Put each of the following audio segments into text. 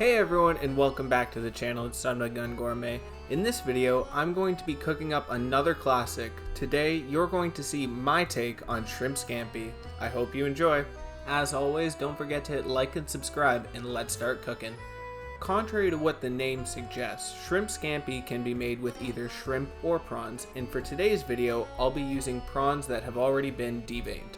Hey everyone, and welcome back to the channel. It's Son of a Gun Gourmet. In this video, I'm going to be cooking up another classic. Today, you're going to see my take on shrimp scampi. I hope you enjoy. As always, don't forget to hit like and subscribe, and let's start cooking. Contrary to what the name suggests, shrimp scampi can be made with either shrimp or prawns, and for today's video, I'll be using prawns that have already been deveined.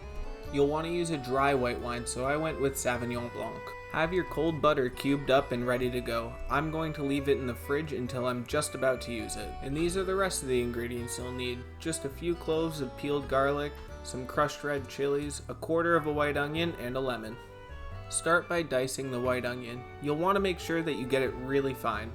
You'll want to use a dry white wine, so I went with Sauvignon Blanc. Have your cold butter cubed up and ready to go. I'm going to leave it in the fridge until I'm just about to use it. And these are the rest of the ingredients you'll need. Just a few cloves of peeled garlic, some crushed red chilies, a quarter of a white onion, and a lemon. Start by dicing the white onion. You'll want to make sure that you get it really fine.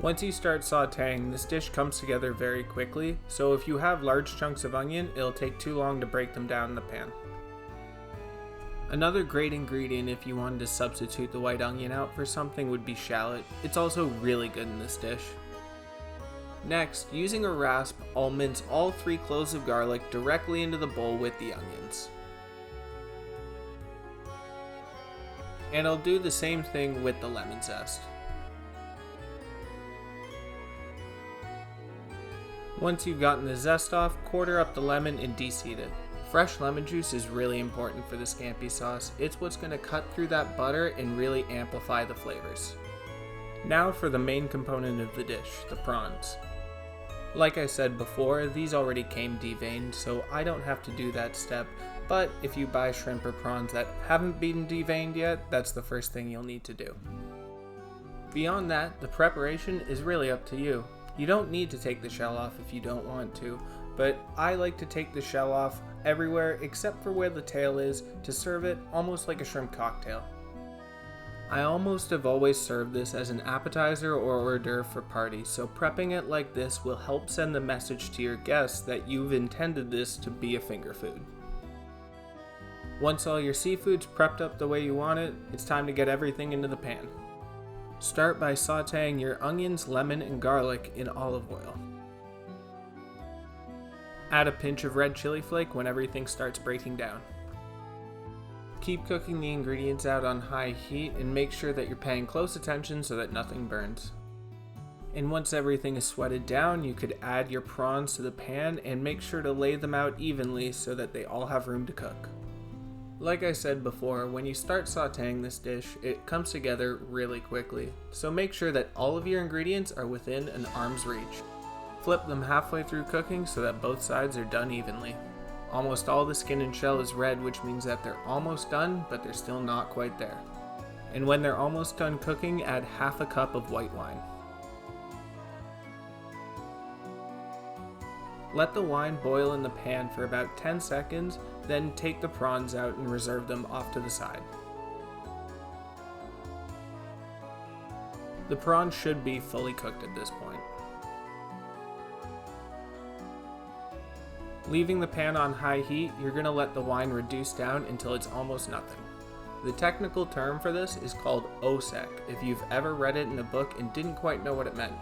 Once you start sauteing, this dish comes together very quickly, so if you have large chunks of onion, it'll take too long to break them down in the pan. Another great ingredient if you wanted to substitute the white onion out for something would be shallot. It's also really good in this dish. Next, using a rasp, I'll mince all 3 cloves of garlic directly into the bowl with the onions. And I'll do the same thing with the lemon zest. Once you've gotten the zest off, quarter up the lemon and de-seed it. Fresh lemon juice is really important for the scampi sauce. It's what's going to cut through that butter and really amplify the flavors. Now for the main component of the dish, the prawns. Like I said before, these already came deveined, so I don't have to do that step, but if you buy shrimp or prawns that haven't been deveined yet, that's the first thing you'll need to do. Beyond that, the preparation is really up to you. You don't need to take the shell off if you don't want to, but I like to take the shell off everywhere except for where the tail is to serve it almost like a shrimp cocktail. I almost have always served this as an appetizer or hors d'oeuvre for parties, so prepping it like this will help send the message to your guests that you've intended this to be a finger food. Once all your seafood's prepped up the way you want it, it's time to get everything into the pan. Start by sauteing your onions, lemon, and garlic in olive oil. Add a pinch of red chili flake when everything starts breaking down. Keep cooking the ingredients out on high heat and make sure that you're paying close attention so that nothing burns. And once everything is sweated down, you could add your prawns to the pan and make sure to lay them out evenly so that they all have room to cook. Like I said before, when you start sauteing this dish, it comes together really quickly, so make sure that all of your ingredients are within an arm's reach. Flip them halfway through cooking so that both sides are done evenly. Almost all the skin and shell is red, which means that they're almost done, but they're still not quite there. And when they're almost done cooking, add half a cup of white wine. Let the wine boil in the pan for about 10 seconds, then take the prawns out and reserve them off to the side. The prawns should be fully cooked at this point. Leaving the pan on high heat, you're going to let the wine reduce down until it's almost nothing. The technical term for this is called OSEC, if you've ever read it in a book and didn't quite know what it meant.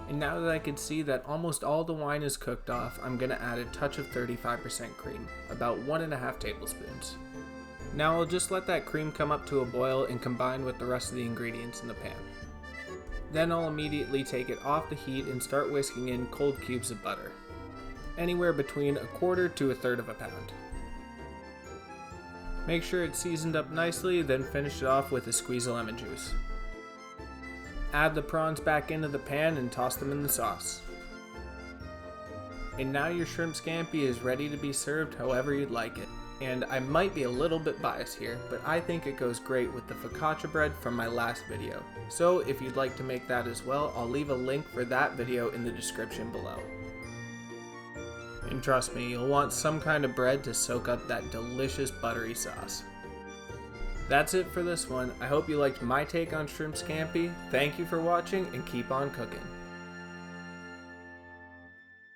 And now that I can see that almost all the wine is cooked off, I'm going to add a touch of 35% cream, about 1.5 tablespoons. Now I'll just let that cream come up to a boil and combine with the rest of the ingredients in the pan. Then I'll immediately take it off the heat and start whisking in cold cubes of butter. Anywhere between 1/4 to 1/3 of a pound. Make sure it's seasoned up nicely, then finish it off with a squeeze of lemon juice. Add the prawns back into the pan and toss them in the sauce. And now your shrimp scampi is ready to be served however you'd like it. And I might be a little bit biased here, but I think it goes great with the focaccia bread from my last video. So if you'd like to make that as well, I'll leave a link for that video in the description below. And trust me, you'll want some kind of bread to soak up that delicious buttery sauce. That's it for this one. I hope you liked my take on shrimp scampi. Thank you for watching and keep on cooking.